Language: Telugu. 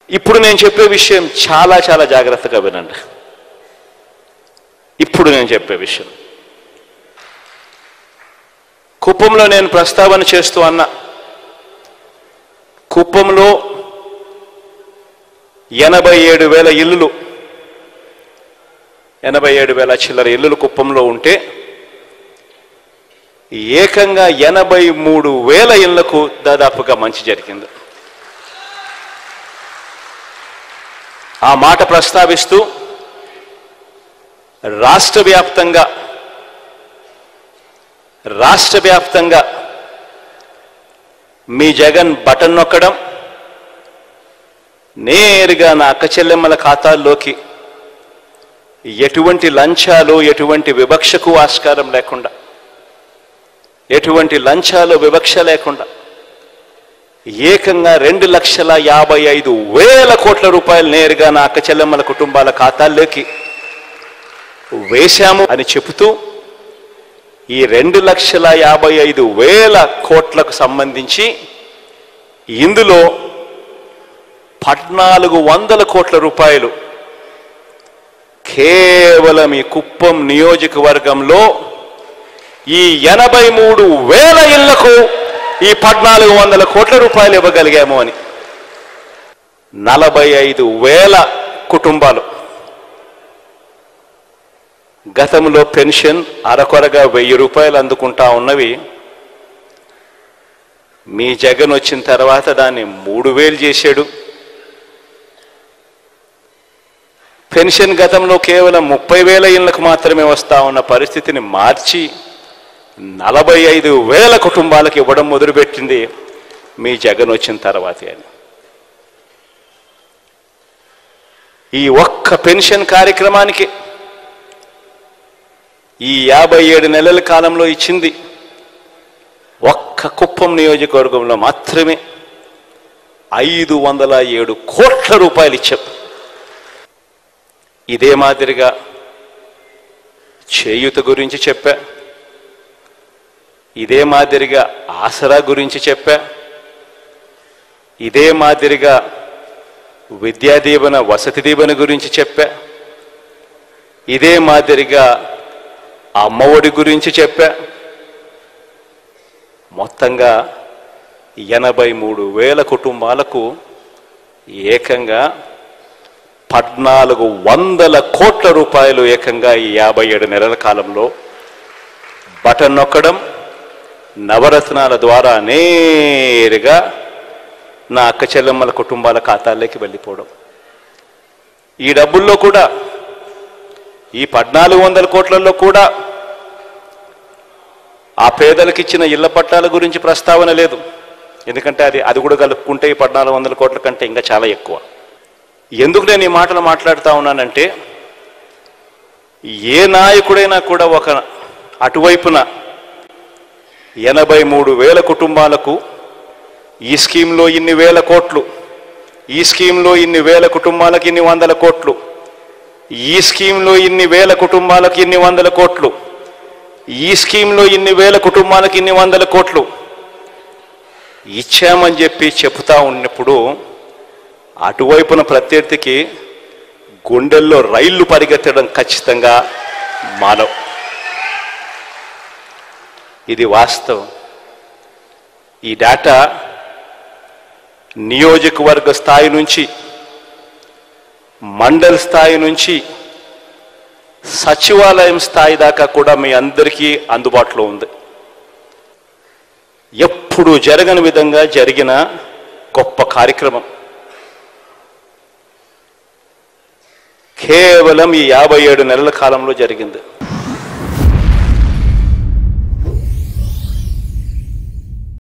ఇప్పుడు నేను చెప్పే విషయం చాలా చాలా జాగ్రత్తగా వినండి. ఇప్పుడు నేను చెప్పే విషయం కుప్పంలో నేను ప్రస్తావన చేస్తూ అన్నా. కుప్పంలో 87,000 ఇల్లులు, 87,000 చిల్లర ఇల్లులు కుప్పంలో ఉంటే ఏకంగా 83,000 ఇళ్లకు దాదాపుగా మంచి జరిగింది. ఆ మాట ప్రస్తావిస్తూ రాష్ట్ర వ్యాప్తంగా మీ జగన్ బటన్ నొక్కడం, నేరుగా నా అక్క చెల్లెమ్మల ఖాతాల్లోకి ఎటువంటి లంచాలు, ఎటువంటి వివక్షకు ఆస్కారం లేకుండా, ఎటువంటి లంచాలు వివక్ష లేకుండా ఏకంగా 2,55,000 కోట్ల రూపాయలు నేరుగా నా అక్క చెల్లెమ్మల కుటుంబాల ఖాతాల్లోకి వేశాము అని చెబుతూ ఈ 2,55,000 కోట్లకు సంబంధించి ఇందులో 1,400 కోట్ల రూపాయలు కేవలం ఈ కుప్పం నియోజకవర్గంలో ఈ 83,000 ఇళ్లకు ఈ 1,400 కోట్ల రూపాయలు ఇవ్వగలిగాము అని. 45,000 కుటుంబాలు గతంలో పెన్షన్ అరకొరగా 1,000 రూపాయలు అందుకుంటా ఉన్నవి మీ జగన్ వచ్చిన తర్వాత దాన్ని 3,000 చేశాడు. పెన్షన్ గతంలో కేవలం 30,000 ఇళ్లకు మాత్రమే వస్తా ఉన్న పరిస్థితిని మార్చి 45,000 కుటుంబాలకు ఇవ్వడం మొదలుపెట్టింది మీ జగన్ వచ్చిన తర్వాతే అని. ఈ ఒక్క పెన్షన్ కార్యక్రమానికి ఈ 57 నెలల కాలంలో ఇచ్చింది ఒక్క కుప్పం నియోజకవర్గంలో మాత్రమే 507 కోట్ల రూపాయలు ఇచ్చాం. ఇదే మాదిరిగా చేయూత గురించి చెప్పా, ఇదే మాదిరిగా ఆసరా గురించి చెప్పా, ఇదే మాదిరిగా విద్యా దీవెన, వసతి దీవెన గురించి చెప్పా, ఇదే మాదిరిగా అమ్మఒడి గురించి చెప్పా. మొత్తంగా 83,000 కుటుంబాలకు ఏకంగా 1,400 కోట్ల రూపాయలు ఏకంగా ఈ 57 నెలల కాలంలో బటన్ నొక్కడం, నవరత్నాల ద్వారా నేరుగా నా అక్క చెల్లెమ్మల కుటుంబాల ఖాతాల్లోకి వెళ్ళిపోవడం. ఈ డబ్బుల్లో కూడా, ఈ 1,400 కోట్లలో కూడా ఆ పేదలకు ఇచ్చిన ఇళ్ల పట్టాల గురించి ప్రస్తావన లేదు. ఎందుకంటే అది కూడా కలుపుకుంటే ఈ 1,400 కోట్ల కంటే ఇంకా చాలా ఎక్కువ. ఎందుకు నేను ఈ మాటలు మాట్లాడుతూ ఉన్నానంటే, ఏ నాయకుడైనా కూడా ఒక అటువైపున 83,000 కుటుంబాలకు ఈ స్కీమ్లో ఇన్ని వేల కోట్లు, ఈ స్కీమ్లో ఇన్ని వేల కుటుంబాలకు ఇన్ని వందల కోట్లు, ఈ స్కీమ్లో ఇన్ని వేల కుటుంబాలకు ఇన్ని వందల కోట్లు, ఈ స్కీమ్లో ఇన్ని వేల కుటుంబాలకు ఇన్ని వందల కోట్లు ఇచ్చామని చెప్పి చెప్తా ఉన్నప్పుడు అటువైపున ప్రత్యర్థికి గుండెల్లో రైళ్లు పరిగెత్తడం ఖచ్చితంగా మానవ్. ఇది వాస్తవం. ఈ డేటా నియోజకవర్గ స్థాయి నుంచి, మండల్ స్థాయి నుంచి సచివాలయం స్థాయి దాకా కూడా మీ అందరికీ అందుబాటులో ఉంది. ఎప్పుడు జరగని విధంగా జరిగిన గొప్ప కార్యక్రమం కేవలం ఈ 57 నెలల కాలంలో జరిగింది.